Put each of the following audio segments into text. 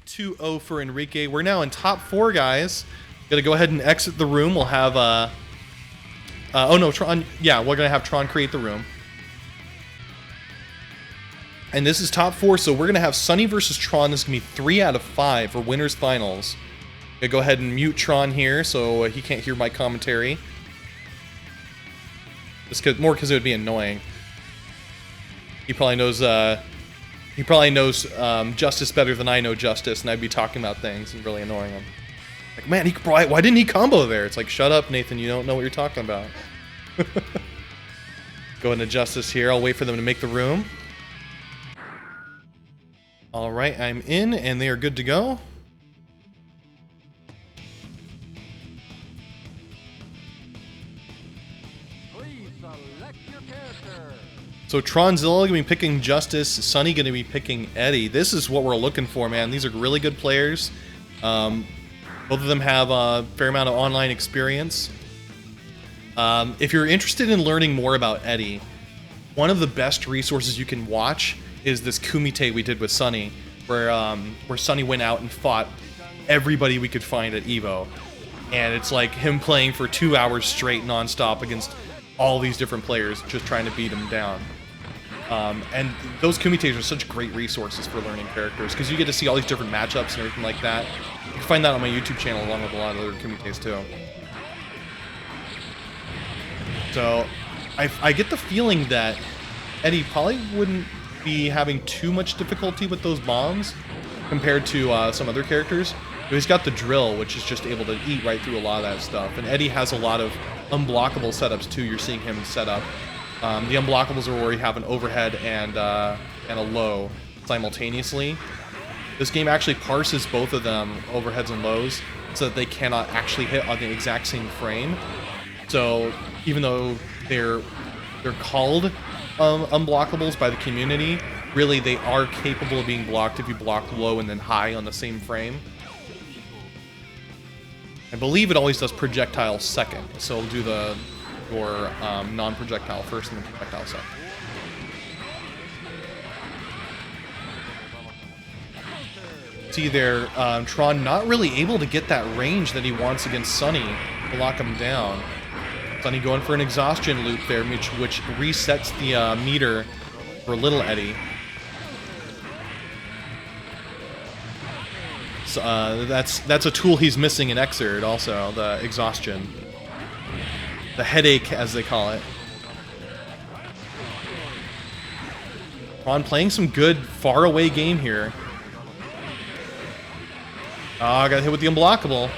2-0 for Eenrriquee. We're now in top 4, guys. Gonna go ahead and exit the room. We'll have oh no, Tron. Yeah, we're gonna have Tron create the room. And this is top 4, so we're gonna have Sonny versus Tron. This is gonna be 3 out of 5 for winners finals. Gonna go ahead and mute Tron here so he can't hear my commentary. Just more because it would be annoying. He probably knows Justice better than I know Justice, and I'd be talking about things and really annoying him. Like, man, why didn't he combo there? It's like, shut up, Nathan, you don't know what you're talking about. Go into Justice here. I'll wait for them to make the room. Alright, I'm in, and they are good to go. So Tronzilla gonna be picking Justice, Sonny gonna be picking Eddie. This is what we're looking for, man. These are really good players. Both of them have a fair amount of online experience. If you're interested in learning more about Eddie, one of the best resources you can watch is this Kumite we did with Sonny, where Sonny went out and fought everybody we could find at EVO. And it's like him playing for 2 hours straight non-stop against all these different players, just trying to beat them down. And those Kumites are such great resources for learning characters, because you get to see all these different matchups and everything like that. You can find that on my YouTube channel along with a lot of other Kumites too. So, I get the feeling that Eddie probably wouldn't be having too much difficulty with those bombs compared to some other characters. But he's got the drill, which is just able to eat right through a lot of that stuff. And Eddie has a lot of unblockable setups too. You're seeing him set up. The unblockables are where you have an overhead and a low simultaneously. This game actually parses both of them, overheads and lows, so that they cannot actually hit on the exact same frame. So even though they're called unblockables by the community, really they are capable of being blocked if you block low and then high on the same frame. I believe it always does projectile second, so it'll do your non-projectile first and then projectile second. See there, Tron not really able to get that range that he wants against Sonny to lock him down. Sonny going for an exhaustion loop there, which resets the meter for little Eddie. So, that's a tool he's missing in Xrd also, the exhaustion. The headache, as they call it. Tron playing some good far-away game here. Oh, I got hit with the unblockable.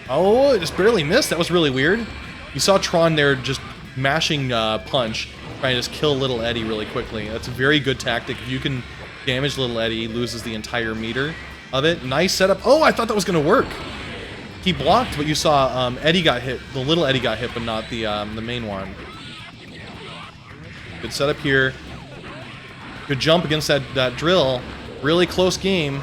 Oh, it just barely missed. That was really weird. You saw Tron there just mashing punch, trying to just kill little Eddie really quickly. That's a very good tactic. If you can damage little Eddie, he loses the entire meter of it. Nice setup. Oh, I thought that was going to work. He blocked, but you saw Eddie got hit. The little Eddie got hit, but not the main one. Good setup here. Good jump against that drill. Really close game.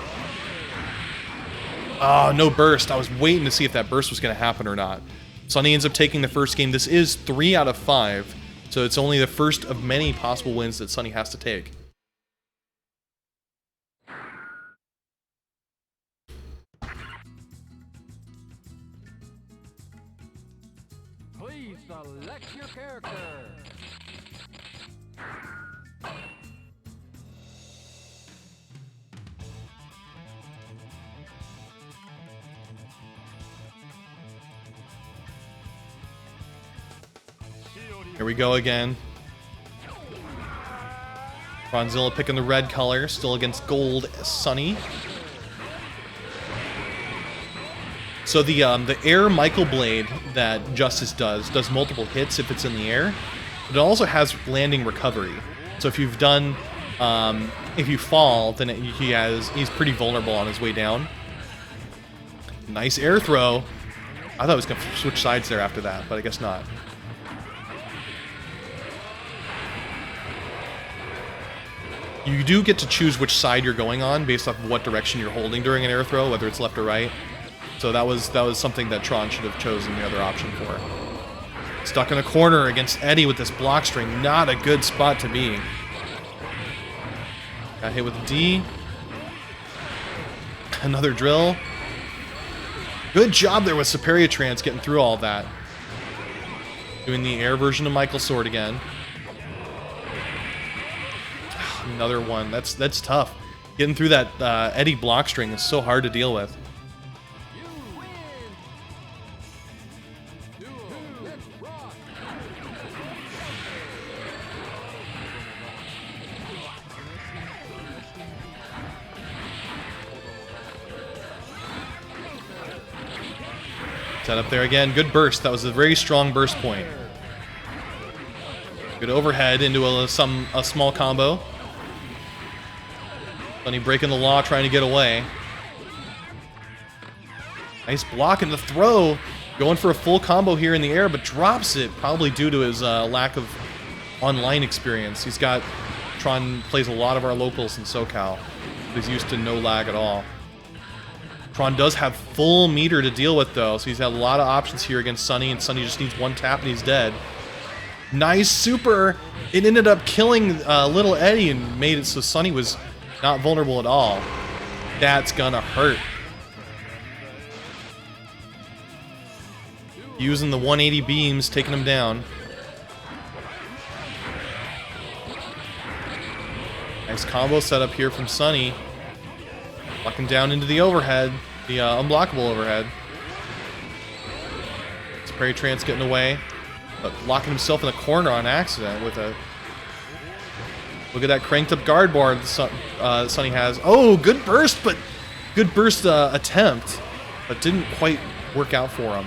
Oh, no burst. I was waiting to see if that burst was going to happen or not. Sonny ends up taking the first game. This is 3 out of 5, so it's only the first of many possible wins that Sonny has to take. Please select your character. Here we go again. Tronzilla picking the red color, still against gold Sonny. So the air Michael Blade that Justice does multiple hits if it's in the air, but it also has landing recovery. So if you've done, if you fall, then he's pretty vulnerable on his way down. Nice air throw. I thought I was gonna switch sides there after that, but I guess not. You do get to choose which side you're going on based off of what direction you're holding during an air throw, whether it's left or right. So that was something that Tron should have chosen the other option for. Stuck in a corner against Eddie with this block string. Not a good spot to be. Got hit with a D. Another drill. Good job there with Superior Trance getting through all that. Doing the air version of Michael Sword again. Another one. That's tough. Getting through that Eddie block string is so hard to deal with. Set up there again. Good burst. That was a very strong burst point. Good overhead into a small combo. Sonny breaking the law, trying to get away. Nice block in the throw. Going for a full combo here in the air, but drops it, probably due to his lack of online experience. Tron plays a lot of our locals in SoCal. He's used to no lag at all. Tron does have full meter to deal with, though, so he's had a lot of options here against Sonny, and Sonny just needs one tap and he's dead. Nice super! It ended up killing little Eddie and made it so Sonny was not vulnerable at all. That's gonna hurt. Using the 180 beams, taking him down. Nice combo setup here from Sonny. Locking down into the overhead, the unblockable overhead. Superior Trance getting away, but locking himself in the corner on accident with a... Look at that cranked up guard bar that Sonny has. Oh, good burst, but good burst attempt, but didn't quite work out for him.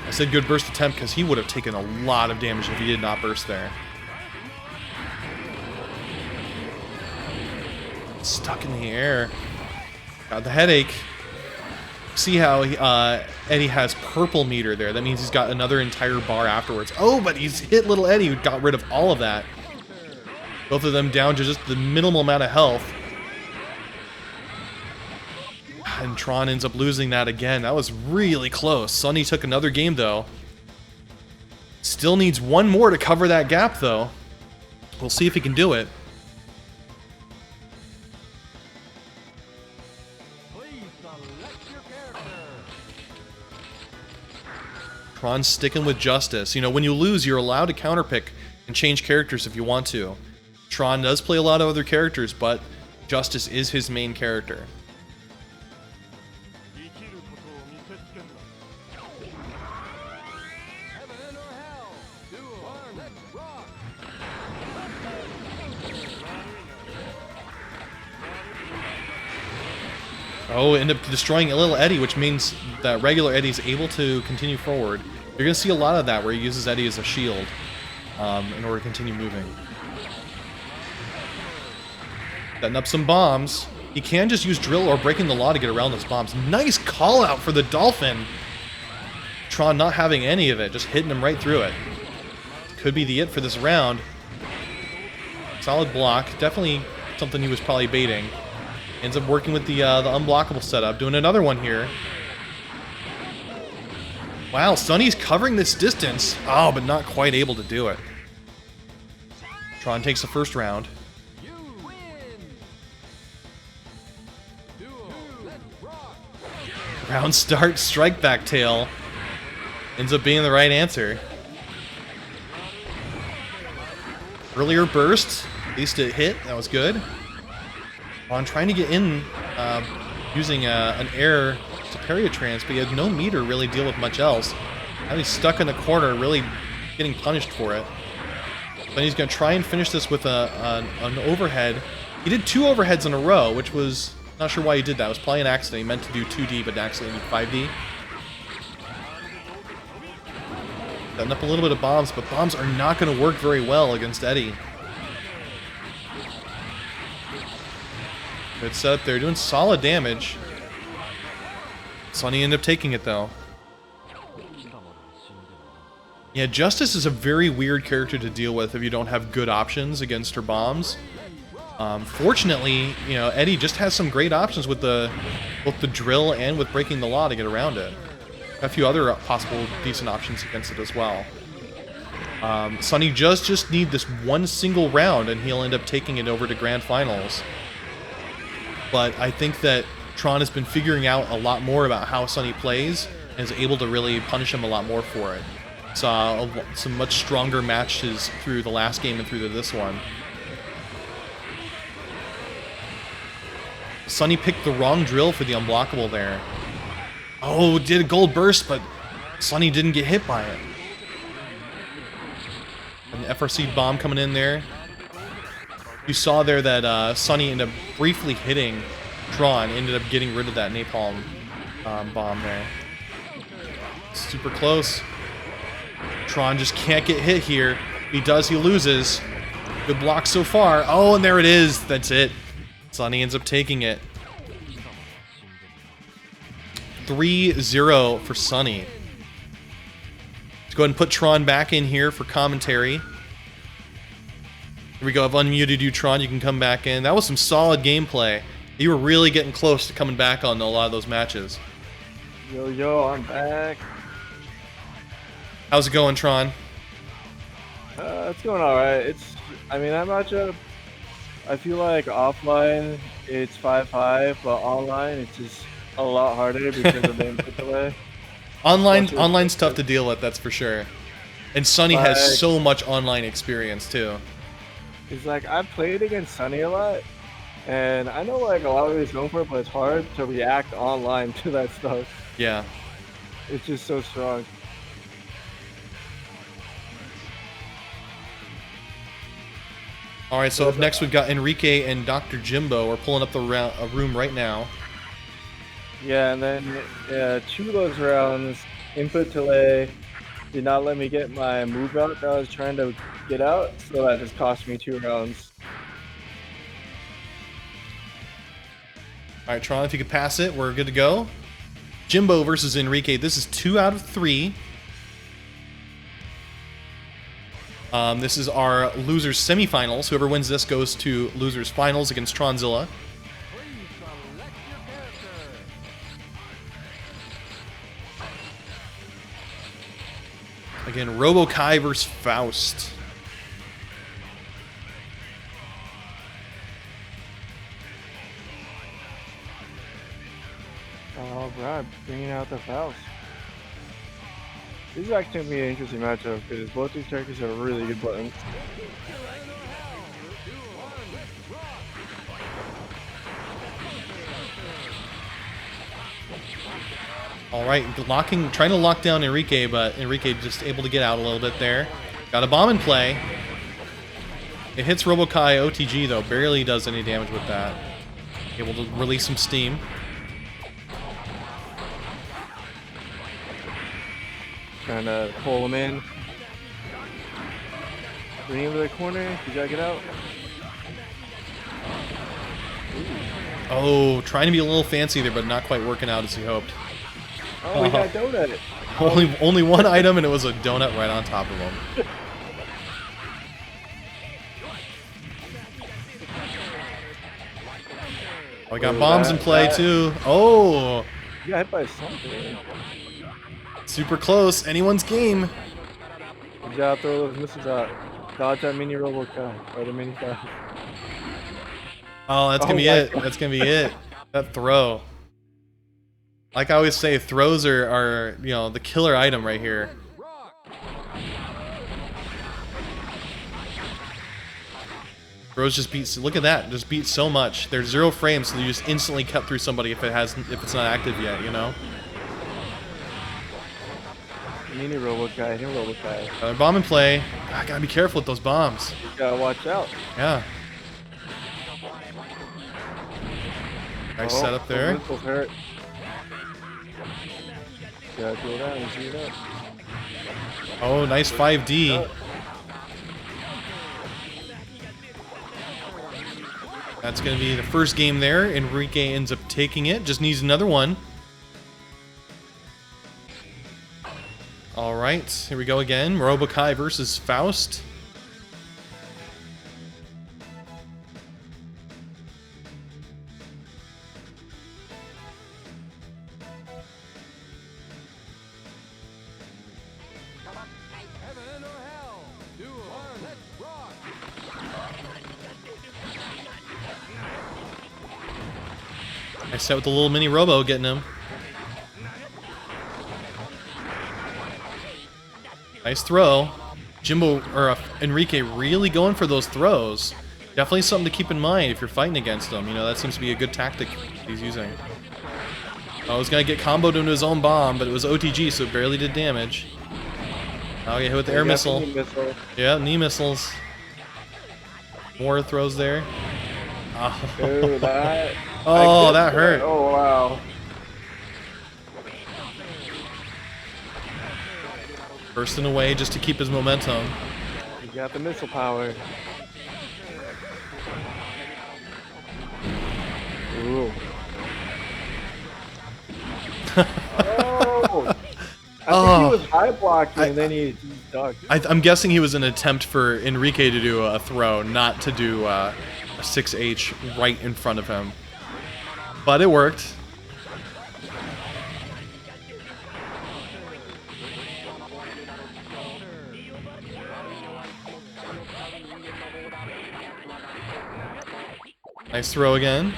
I said good burst attempt because he would have taken a lot of damage if he did not burst there. Stuck in the air. Got the headache. See how Eddie has purple meter there. That means he's got another entire bar afterwards. Oh, but he's hit little Eddie, who got rid of all of that. Both of them down to just the minimal amount of health. And Tron ends up losing that again. That was really close. Sonny took another game, though. Still needs one more to cover that gap, though. We'll see if he can do it. Tron's sticking with Justice. You know, when you lose, you're allowed to counterpick and change characters if you want to. Tron does play a lot of other characters, but Justice is his main character. Oh, end up destroying a little Eddie, which means that regular Eddie's able to continue forward. You're going to see a lot of that where he uses Eddie as a shield in order to continue moving. Setting up some bombs. He can just use drill or breaking the law to get around those bombs. Nice call out for the Dolphin. Tron not having any of it, just hitting him right through it. Could be the it for this round. Solid block. Definitely something he was probably baiting. Ends up working with the unblockable setup. Doing another one here. Wow, Sonny's covering this distance. Oh, but not quite able to do it. Tron takes the first round. Round start, strike back tail. Ends up being the right answer. Earlier burst. At least it hit. That was good. On trying to get in using an air Superior Trance, but he had no meter really deal with much else. Now he's stuck in the corner, really getting punished for it. Then he's going to try and finish this with an overhead. He did 2 overheads in a row, which was... Not sure why he did that. It was probably an accident. He meant to do 2D, but actually did 5D. Setting up a little bit of bombs, but bombs are not going to work very well against Eddie. Good setup there, doing solid damage. Sonny ended up taking it, though. Yeah, Justice is a very weird character to deal with if you don't have good options against her bombs. Fortunately, you know, Eddie just has some great options with both the drill and with breaking the law to get around it. A few other possible decent options against it as well. Sonny just need this one single round, and he'll end up taking it over to Grand Finals. but I think that Tron has been figuring out a lot more about how Sonny plays and is able to really punish him a lot more for it. Saw some much stronger matches through the last game and through this one. Sonny picked the wrong drill for the unblockable there. Oh, did a gold burst, but Sonny didn't get hit by it. And the FRC bomb coming in there. You saw there that Sonny ended up briefly hitting Tron, ended up getting rid of that napalm bomb there. Super close. Tron just can't get hit here. If he does, he loses. Good block so far. Oh, and there it is. That's it. Sonny ends up taking it. 3-0 for Sonny. Let's go ahead and put Tron back in here for commentary. Here we go. I've unmuted you, Tron. You can come back in. That was some solid gameplay. You were really getting close to coming back on a lot of those matches. Yo, I'm back. How's it going, Tron? It's going alright. I mean, that matchup, I feel like offline it's 5-5, but online it's just a lot harder because of the input delay. Online's tough to deal with, that's for sure. And Sonny has so much online experience too. It's like I've played against Sonny a lot, and I know like a lot of what he's going for, but it's hard to react online to that stuff. Yeah. It's just so strong. All right, so up next we've got Eenrriquee and Dr. Jimbo. We're pulling up the room right now. Yeah, and then 2 of those rounds, input delay did not let me get my move out that I was trying to get out, so that just cost me 2 rounds. All right, Tron, if you could pass it, we're good to go. Jimbo versus Eenrriquee. This is 2 out of 3. This is our losers semifinals. Whoever wins this goes to losers finals against Tronzilla. Again, Robo-Kai versus Faust. All right, bringing out the Faust. This is actually going to be an interesting matchup because both these characters have really good buttons. All right, trying to lock down Eenrriquee, but Eenrriquee just able to get out a little bit there. Got a bomb in play. It hits Robo-Kai OTG though, barely does any damage with that. Able to release some steam. Trying to pull him in. Bring him to the corner. You gotta get out. Oh, trying to be a little fancy there, but not quite working out as he hoped. Oh, we got a donut. Only one item, and it was a donut right on top of him. Oh, I got bombs in play too. Oh! You got hit by something. Super close. Anyone's game. You gotta throw those missiles out. Dodge that mini Robo-Kai. Or the mini Faust. Oh, that's gonna be it. That's gonna be it. That throw. Like I always say, throws are you know, the killer item right here. Throws just beats. Look at that. Just beats so much. There's 0 frames, so you just instantly cut through somebody if it's not active yet. You know. Mini Robo-Kai, him Robo-Kai. Another bomb in play. I gotta be careful with those bombs. You gotta watch out. Yeah. Nice setup there. The missiles hurt. Gotta go down and see it up. Oh, nice 5D. That's gonna be the first game there. Eenrriquee ends up taking it. Just needs another one. All right, here we go again. Robo-Kai versus Faust. Nice set with the little mini robo getting him. Nice throw. Jimbo or Eenrriquee really going for those throws. Definitely something to keep in mind if you're fighting against him. You know, that seems to be a good tactic he's using. I was gonna get comboed into his own bomb, but it was OTG, so it barely did damage. I'll get hit with the air missile. Yeah, knee missiles. More throws there. Oh, Dude, that. Oh, that hurt. Oh, wow. Bursting away just to keep his momentum. You got the missile power. Ooh. Oh! I think he was high blocking and then he ducked. I'm guessing he was an attempt for Eenrriquee to do a throw, not to do a 6H right in front of him. But it worked. Nice throw again.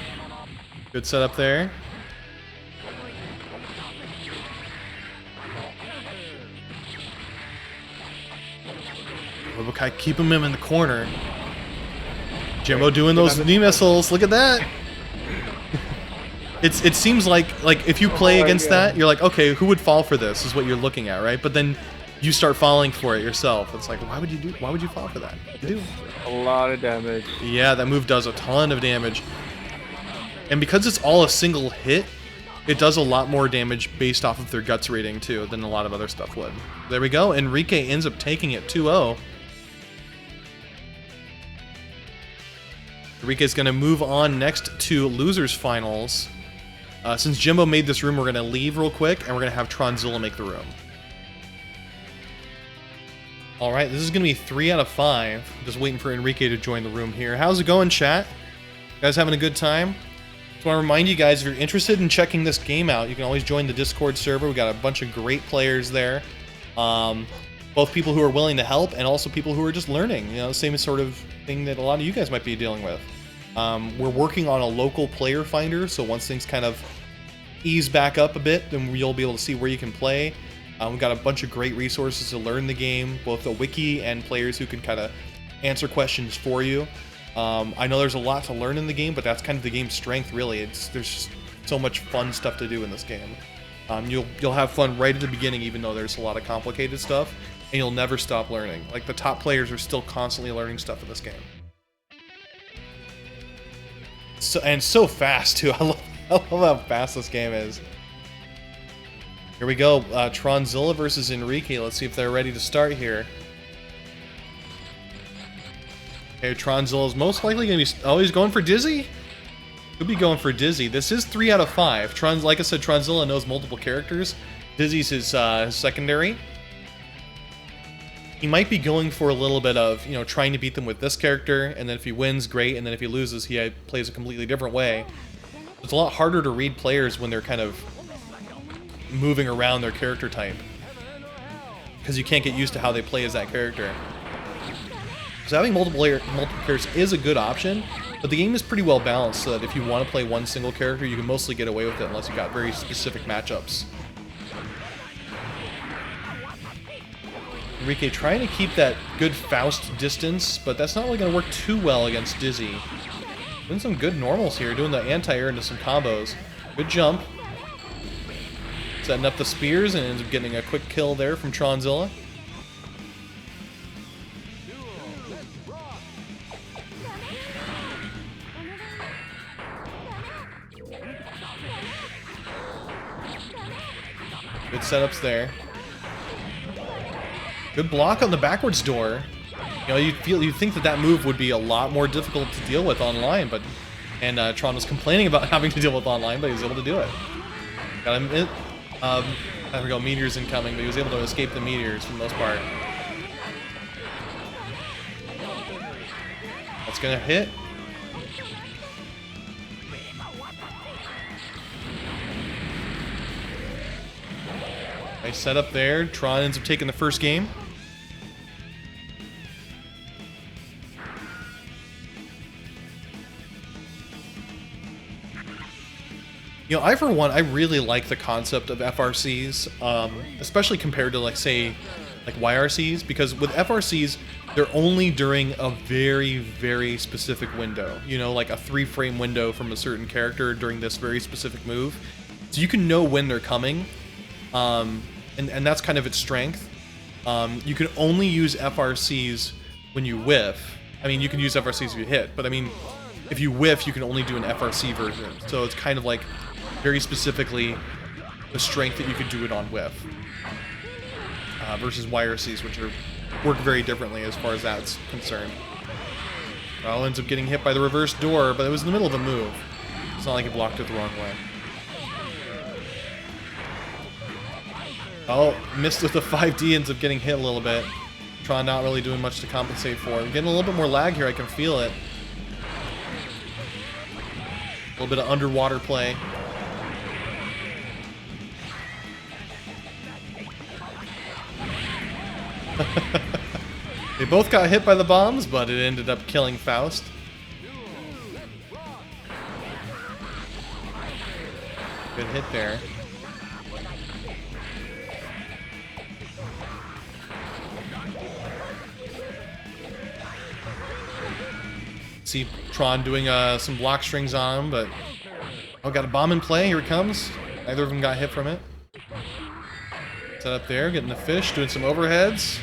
Good setup there. Okay, keep him in the corner. Jimbo doing those knee missiles. Look at that. It seems like if you play against that, you're like, okay, who would fall for this? Is what you're looking at, right? But then you start falling for it yourself. It's like, why would you fall for that? A lot of damage. Yeah, that move does a ton of damage. And because it's all a single hit, it does a lot more damage based off of their guts rating too than a lot of other stuff would. There we go. Eenrriquee ends up taking it 2-0. Eenrriquee's going to move on next to losers finals. Since Jimbo made this room, we're going to leave real quick and we're going to have Tronzilla make the room. All right, this is going to be 3 out of 5. Just waiting for Eenrriquee to join the room here. How's it going, chat? You guys having a good time? Just want to remind you guys, if you're interested in checking this game out, you can always join the Discord server. We got a bunch of great players there. Both people who are willing to help and also people who are just learning. You know, the same sort of thing that a lot of you guys might be dealing with. We're working on a local player finder, so once things kind of ease back up a bit, then you'll be able to see where you can play. We've got a bunch of great resources to learn the game, both a wiki and players who can kind of answer questions for you. I know there's a lot to learn in the game, but that's kind of the game's strength, really. There's just so much fun stuff to do in this game. You'll have fun right at the beginning, even though there's a lot of complicated stuff, and you'll never stop learning. Like, the top players are still constantly learning stuff in this game. So fast, too. I love how fast this game is. Here we go. Tronzilla versus Eenrriquee. Let's see if they're ready to start here. Okay, Tronzilla is most likely going to be... Oh, he's going for Dizzy? Could be going for Dizzy. This is 3 out of 5. Like I said, Tronzilla knows multiple characters. Dizzy's his secondary. He might be going for a little bit of, you know, trying to beat them with this character, and then if he wins, great, and then if he loses, he plays a completely different way. It's a lot harder to read players when they're kind of moving around their character type, because you can't get used to how they play as that character. So having multiple characters is a good option, but the game is pretty well balanced so that if you want to play one single character, you can mostly get away with it unless you've got very specific matchups. Eenrriquee trying to keep that good Faust distance, but that's not really going to work too well against Dizzy. Doing some good normals here, doing the anti-air into some combos. Good jump. Setting up the spears and ends up getting a quick kill there from Tronzilla. Good setups there. Good block on the backwards door. You know, you'd think that move would be a lot more difficult to deal with online, but Tron was complaining about having to deal with online, but he was able to do it. Got him. There we go, meteors incoming, but he was able to escape the meteors for the most part. That's gonna hit. Nice setup there. Tron ends up taking the first game. You know, I for one, I really like the concept of FRCs, especially compared to like say, like YRCs, because with FRCs, they're only during a very, very specific window. You know, like a 3-frame window from a certain character during this very specific move. So you can know when they're coming, and that's kind of its strength. You can only use FRCs when you whiff. I mean, you can use FRCs if you hit, but I mean, if you whiff, you can only do an FRC version. So it's kind of like very specifically the strength that you could do it on whiff. Versus YRCs, which work very differently as far as that's concerned. Well, ends up getting hit by the reverse door, but it was in the middle of a move. It's not like it blocked it the wrong way. Oh, missed with the 5D, ends up getting hit a little bit. Tron not really doing much to compensate for. I'm getting a little bit more lag here, I can feel it. A little bit of underwater play. They both got hit by the bombs, but it ended up killing Faust. Good hit there. See Tron doing some block strings on him, but oh, got a bomb in play. Here it comes. Neither of them got hit from it. Set up there, getting the fish, doing some overheads.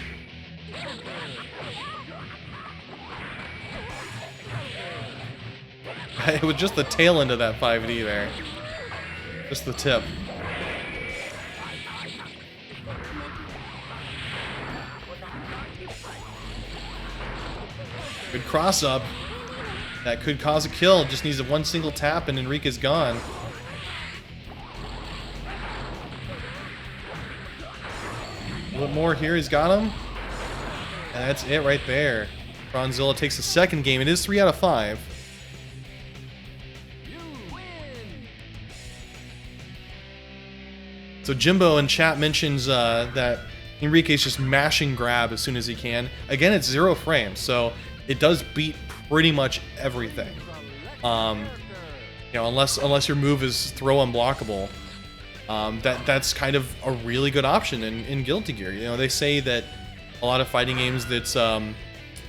It was just the tail end of that 5D there. Just the tip. Good cross up. That could cause a kill. Just needs a one single tap and Eenrriquee's gone. A little more here. He's got him. And that's it right there. Tronzilla takes the second game. It is 3 out of 5. So Jimbo in chat mentions that Eenrriquee's just mashing grab as soon as he can. Again, it's 0 frames, so it does beat pretty much everything. You know, unless your move is throw unblockable, that's kind of a really good option in Guilty Gear. You know, they say that a lot of fighting games that's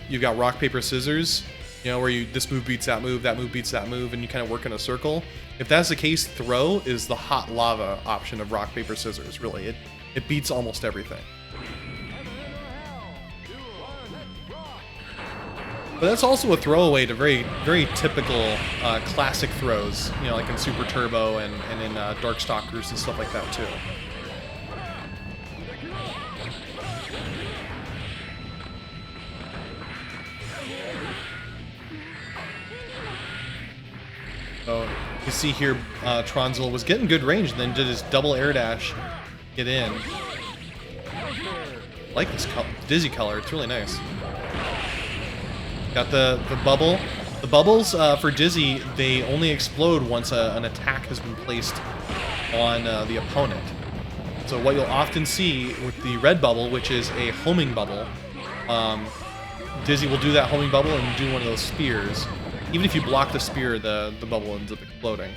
you've got rock paper scissors. You know, where this move beats that move beats that move, and you kind of work in a circle. If that's the case, throw is the hot lava option of rock paper scissors. Really, it beats almost everything. But that's also a throwaway to very, very typical classic throws, you know, like in Super Turbo and in Darkstalkers and stuff like that too. So you see here, Tronzilla was getting good range, and then did his double air dash, get in. I like this dizzy color; it's really nice. Got the bubble. The bubbles for Dizzy, they only explode once an attack has been placed on the opponent. So what you'll often see with the red bubble, which is a homing bubble, Dizzy will do that homing bubble and do one of those spears. Even if you block the spear, the bubble ends up exploding.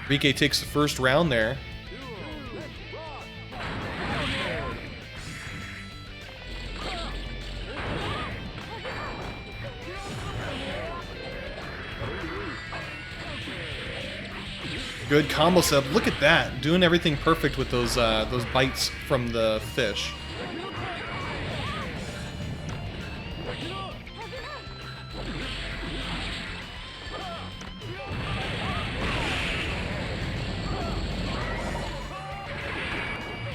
Eenrriquee takes the first round there. Good combo setup. Look at that. Doing everything perfect with those bites from the fish.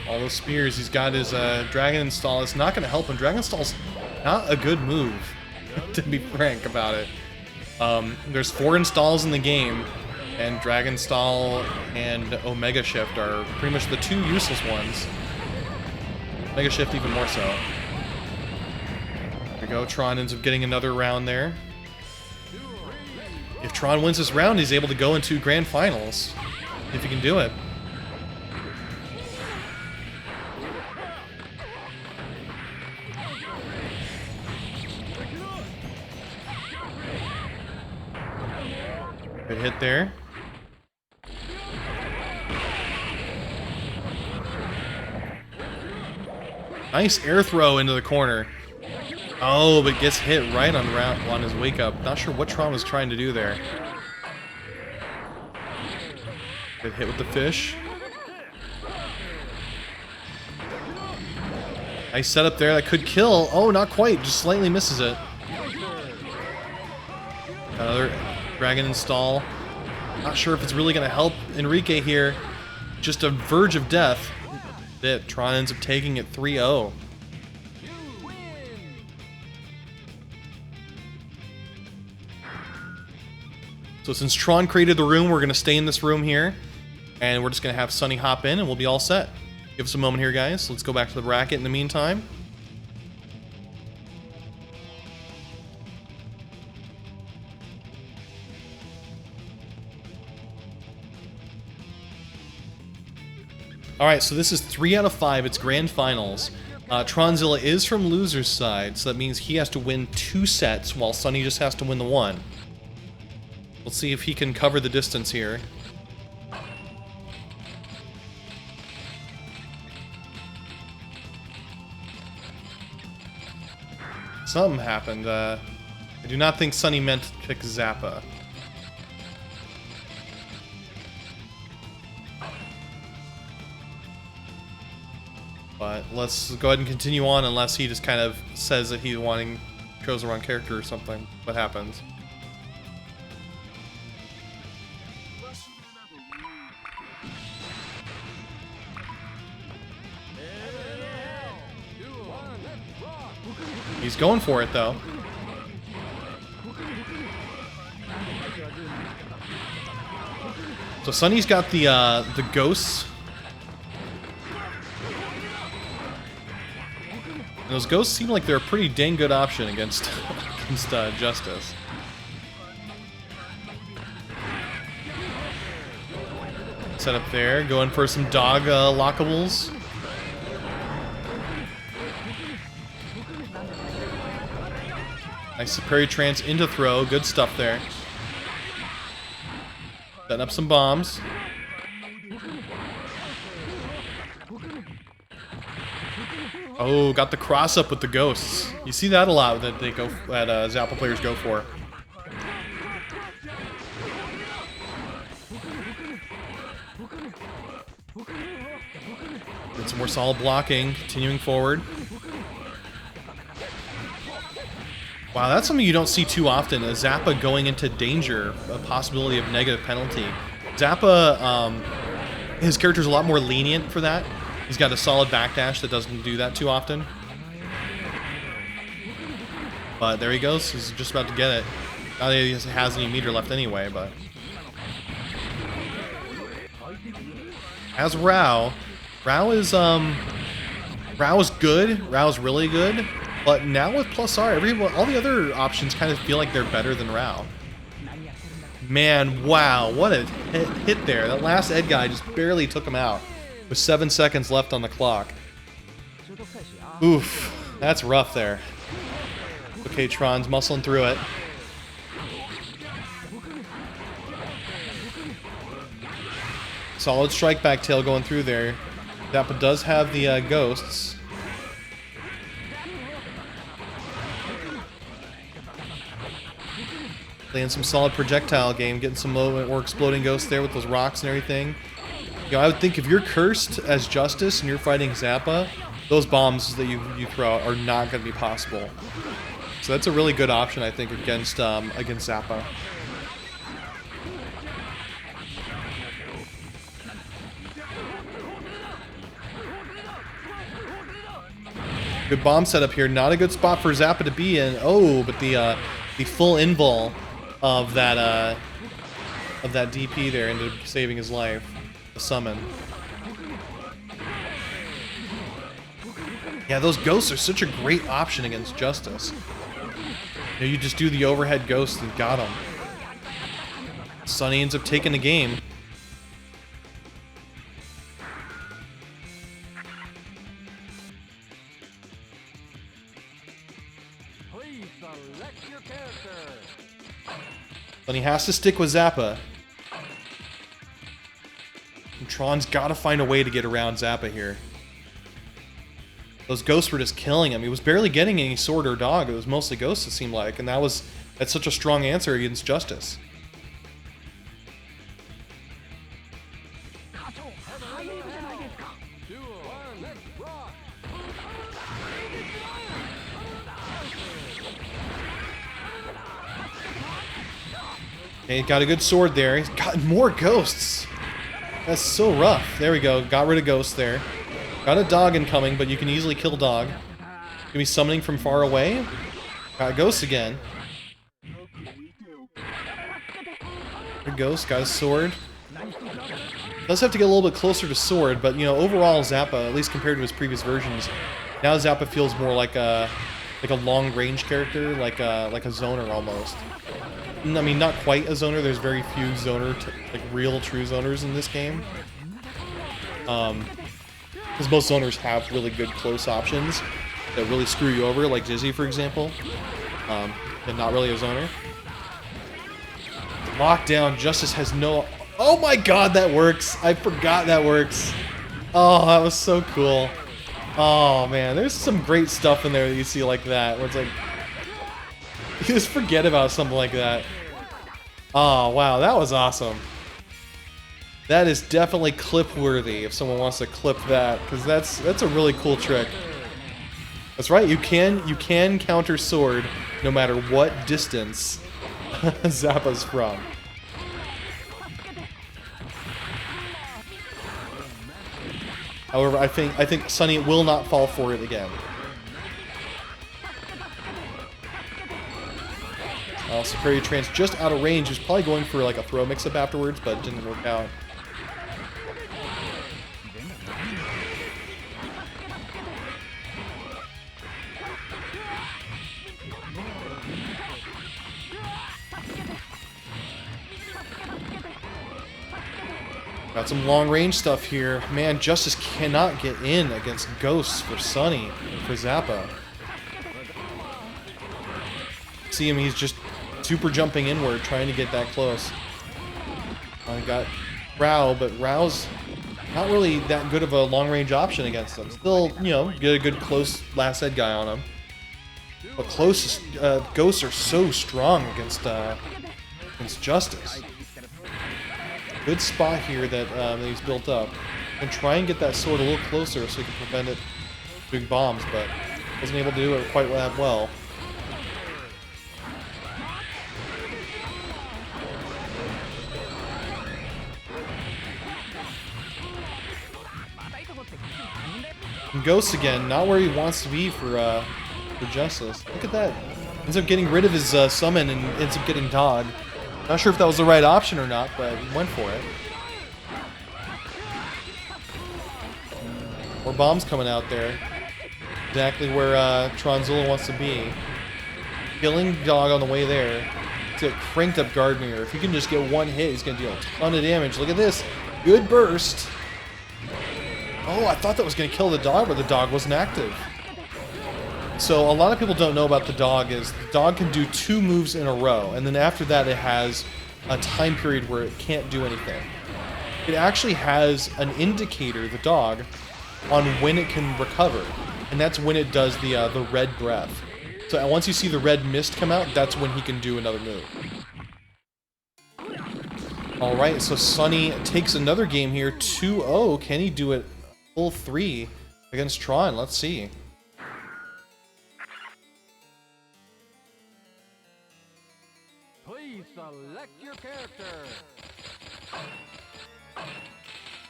All those spears. He's got his dragon install. It's not going to help him. Dragon install's not a good move, to be frank about it. There's 4 installs in the game, and Dragon Stall and Omega Shift are pretty much the 2 useless ones. Omega Shift even more so. There we go. Tron ends up getting another round there. If Tron wins this round, he's able to go into Grand Finals. If he can do it. Good hit there. Nice air throw into the corner. Oh, but gets hit right on his wake up. Not sure what Tron was trying to do there. Good hit with the fish. Nice setup there. That could kill. Oh, not quite. Just slightly misses it. Another dragon install. Not sure if it's really going to help Eenrriquee here. Just a verge of death. That Tron ends up taking it 3-0. So since Tron created the room, we're going to stay in this room here. And we're just going to have Sonny hop in and we'll be all set. Give us a moment here, guys. Let's go back to the bracket in the meantime. Alright, so this is 3 out of 5. It's grand finals. Tronzilla is from loser's side, so that means he has to win 2 sets, while Sonny just has to win the 1. Let's see if he can cover the distance here. Something happened. I do not think Sonny meant to pick Zappa. But let's go ahead and continue on unless he just kind of says that he's chose the wrong character or something. What happens? He's going for it though. So Sonny's got the ghosts. And those ghosts seem like they're a pretty dang good option against Justice. Set up there, going for some dog lockables. Nice superior trance into throw, good stuff there. Setting up some bombs. Oh, got the cross up with the ghosts. You see that a lot that they go that Zappa players go for. Get some more solid blocking, continuing forward. Wow, that's something you don't see too often. A Zappa going into danger, a possibility of negative penalty. Zappa, his character's a lot more lenient for that. He's got a solid backdash that doesn't do that too often. But there he goes. He's just about to get it. Not that he has any meter left anyway, but... As Rao is good. Rao's really good. But now with plus R, all the other options kind of feel like they're better than Rao. Man, wow, what a hit there. That last Ed guy just barely took him out with 7 seconds left on the clock. Oof, that's rough there. Okay, Tron's muscling through it. Solid strike back tail going through there. Zappa does have the ghosts. Playing some solid projectile game, getting some low or exploding ghosts there with those rocks and everything. You know, I would think if you're cursed as Justice and you're fighting Zappa, those bombs that you throw out are not going to be possible. So that's a really good option, I think, against Zappa. Good bomb setup here. Not a good spot for Zappa to be in. Oh, but the full invul of that DP there ended up saving his life. The summon. Yeah, those ghosts are such a great option against Justice. You know, you just do the overhead ghost and got him. Sonny ends up taking the game. Then he has to stick with Zappa. And Tron's got to find a way to get around Zappa here. those ghosts were just killing him. He was barely getting any sword or dog. It was mostly ghosts, it seemed like, and that's such a strong answer against Justice. Okay, got a good sword there. He's got more ghosts. That's so rough. There we go. Got rid of ghosts there. Got a dog incoming, but you can easily kill dog. Gonna be summoning from far away. Got ghosts again. Good ghost. Got a sword. Does have to get a little bit closer to sword, but you know, overall Zappa, at least compared to his previous versions, now Zappa feels more like a long range character, like a zoner almost. I mean, not quite a zoner. There's very few zoner, like real true zoners in this game. Because most zoners have really good close options that really screw you over, like Dizzy, for example. And not really a zoner. Lockdown. Justice has no... Oh my god, that works! I forgot that works. Oh, that was so cool. Oh man, there's some great stuff in there that you see like that, where it's like... You just forget about something like that. Oh, wow, that was awesome. That is definitely clip-worthy if someone wants to clip that, because that's a really cool trick. That's right, you can counter sword no matter what distance Zappa's from. However, I think Sonny will not fall for it again. Superior Trance just out of range. He was probably going for like a throw mix-up afterwards, but it didn't work out. Got some long-range stuff here. Man, Justice cannot get in against Ghosts for Sonny, for Zappa. See him, he's just super jumping inward, trying to get that close. I got Rao, but Rao's not really that good of a long-range option against him. Still, you know, get a good close last head guy on him. But close, Ghosts are so strong against Justice. Good spot here that he's built up. And try and get that sword a little closer so he can prevent it doing bombs, but wasn't able to do it quite that well. And Ghost again, not where he wants to be for Justice. Look at that. Ends up getting rid of his summon and ends up getting Dog. Not sure if that was the right option or not, but he went for it. More bombs coming out there. Exactly where Tronzilla wants to be. Killing Dog on the way there. He's got cranked up guard mirror. If he can just get one hit, he's going to deal a ton of damage. Look at this. Good burst. Oh, I thought that was going to kill the Dog, but the Dog wasn't active. So a lot of people don't know about the Dog is the Dog can do 2 moves in a row, and then after that it has a time period where it can't do anything. It actually has an indicator, the Dog, on when it can recover, and that's when it does the red breath. So once you see the red mist come out, that's when he can do another move. Alright, so Sonny takes another game here, 2-0. Can he do it full 3 against Tron? Let's see. Please select your character.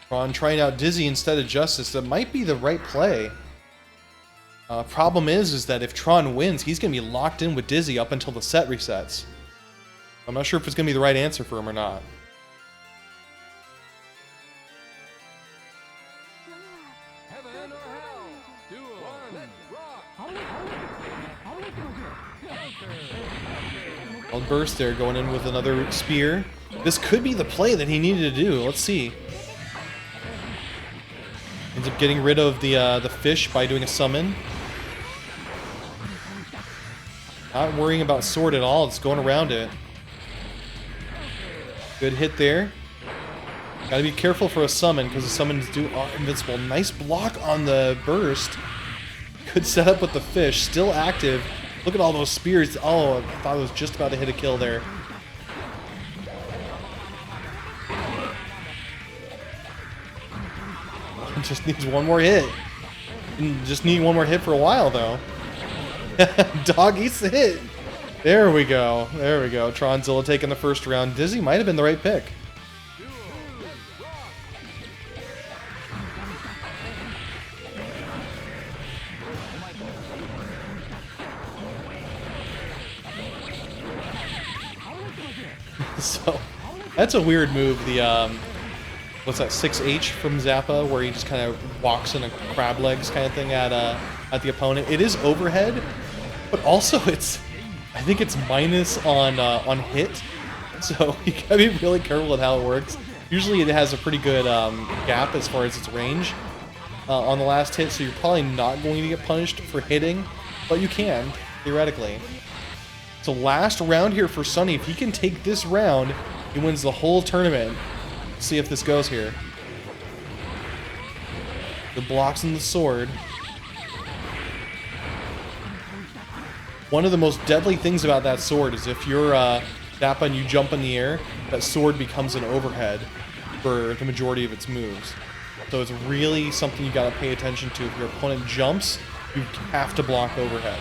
Tron trying out Dizzy instead of Justice. That might be the right play. Problem is that if Tron wins, he's going to be locked in with Dizzy up until the set resets. I'm not sure if it's going to be the right answer for him or not. Heaven or hell. Duel. Rock. Old burst there, going in with another spear. This could be the play that he needed to do. Let's see. Ends up getting rid of the fish by doing a summon. Not worrying about sword at all. It's going around it. Good hit there. Gotta be careful for a summon because the summons are invincible. Nice block on the burst. Good setup with the fish, still active. Look at all those spears. Oh, I thought I was just about to hit a kill there. Just needs one more hit. And just need one more hit for a while, though. Dog eats the hit. There we go. There we go. Tronzilla taking the first round. Dizzy might have been the right pick. So, that's a weird move. The, what's that, 6H from Zappa, where he just kind of walks in a crab legs kind of thing at the opponent. It is overhead, but also I think it's minus on hit, so you gotta be really careful with how it works. Usually it has a pretty good gap as far as its range on the last hit, so you're probably not going to get punished for hitting, but you can, theoretically. So last round here for Sonny. If he can take this round, he wins the whole tournament. Let's see if this goes here. The blocks and the sword. One of the most deadly things about that sword is if you're Zappa and you jump in the air, that sword becomes an overhead for the majority of its moves. So it's really something you gotta pay attention to. If your opponent jumps, you have to block overhead.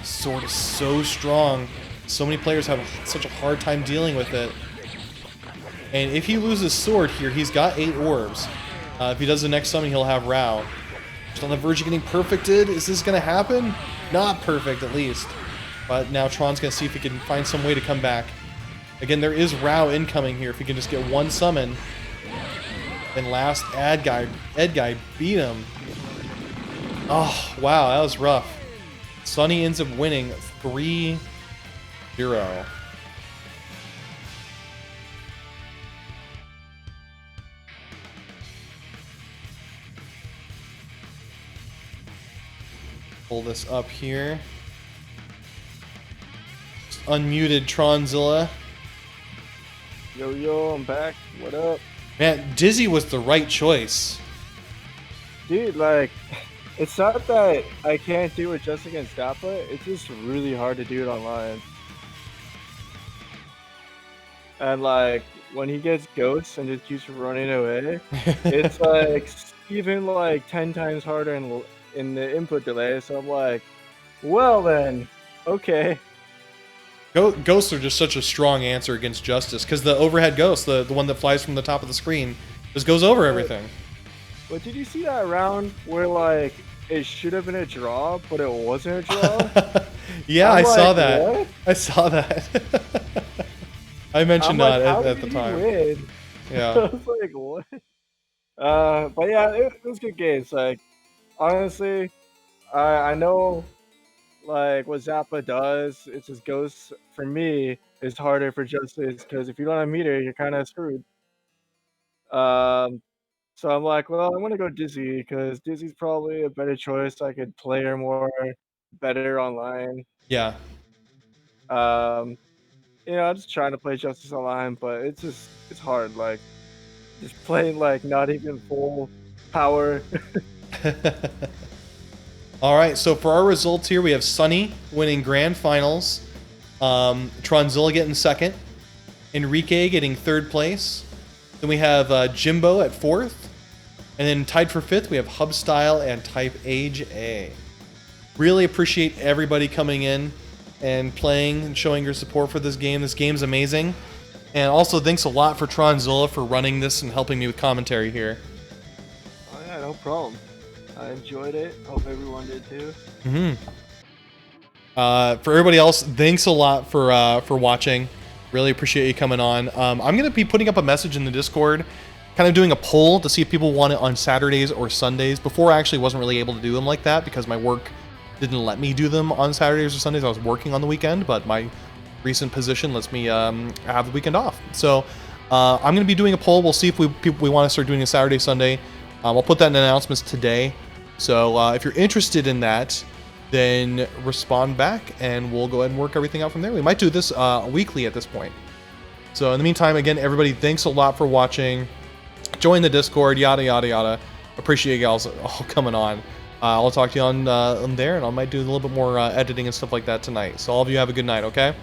Sword is so strong. So many players have such a hard time dealing with it. And if he loses sword here, he's got 8 orbs. If he does the next summon, he'll have Rao. Just on the verge of getting perfected. Is this going to happen? Not perfect, at least. But now Tron's going to see if he can find some way to come back. Again, there is Rao incoming here. If he can just get one summon. And last Ed guy beat him. Oh, wow, that was rough. Sonny ends up winning 3-0. Pull this up here. Just unmuted Tronzilla. Yo, I'm back. What up? Man, Dizzy was the right choice. Dude, like, it's not that I can't do it just against Zappa, it's just really hard to do it online. And like, when he gets ghosts and just keeps running away, it's like even like 10 times harder in the input delay, so I'm like, well then, okay. Ghosts are just such a strong answer against Justice, because the overhead ghost, the one that flies from the top of the screen, just goes over everything. But did you see that round where like it should have been a draw, but it wasn't a draw? Yeah, I saw like, that. what? I saw that. I mentioned I'm like, that how at did the he time. win? I Yeah. was like, what? But yeah, it was good games. Like, honestly, I know like what Zappa does. It's just ghosts for me is harder for Justice because if you don't have meter, you're kind of screwed. Um, so I'm like, well, I want to go Dizzy because Dizzy's probably a better choice. I could play her more better online. Yeah. I'm just trying to play Justice Online, but it's hard. Like, just playing like not even full power. All right, so for our results here, we have Sonny winning grand finals, Tronzilla getting second, Eenrriquee getting third place. Then we have Jimbo at fourth, and then tied for fifth, we have Hubstyle and Type Age A. Really appreciate everybody coming in and playing and showing your support for this game. This game's amazing. And also, thanks a lot for Tronzilla for running this and helping me with commentary here. Oh yeah, no problem. I enjoyed it. Hope everyone did too. For everybody else, thanks a lot for watching. Really appreciate you coming on. I'm going to be putting up a message in the Discord, kind of doing a poll to see if people want it on Saturdays or Sundays. Before, I actually wasn't really able to do them like that because my work didn't let me do them on Saturdays or Sundays. I was working on the weekend, but my recent position lets me have the weekend off. So I'm going to be doing a poll. We'll see if we want to start doing a Saturday, Sunday. I'll put that in announcements today. So if you're interested in that, then respond back and we'll go ahead and work everything out from there. We might do this weekly at this point. So in the meantime, again, everybody, thanks a lot for watching. join the Discord, yada yada yada. Appreciate you guys all coming on. I'll talk to you on there, and I might do a little bit more editing and stuff like that tonight. So all of you have a good night, okay?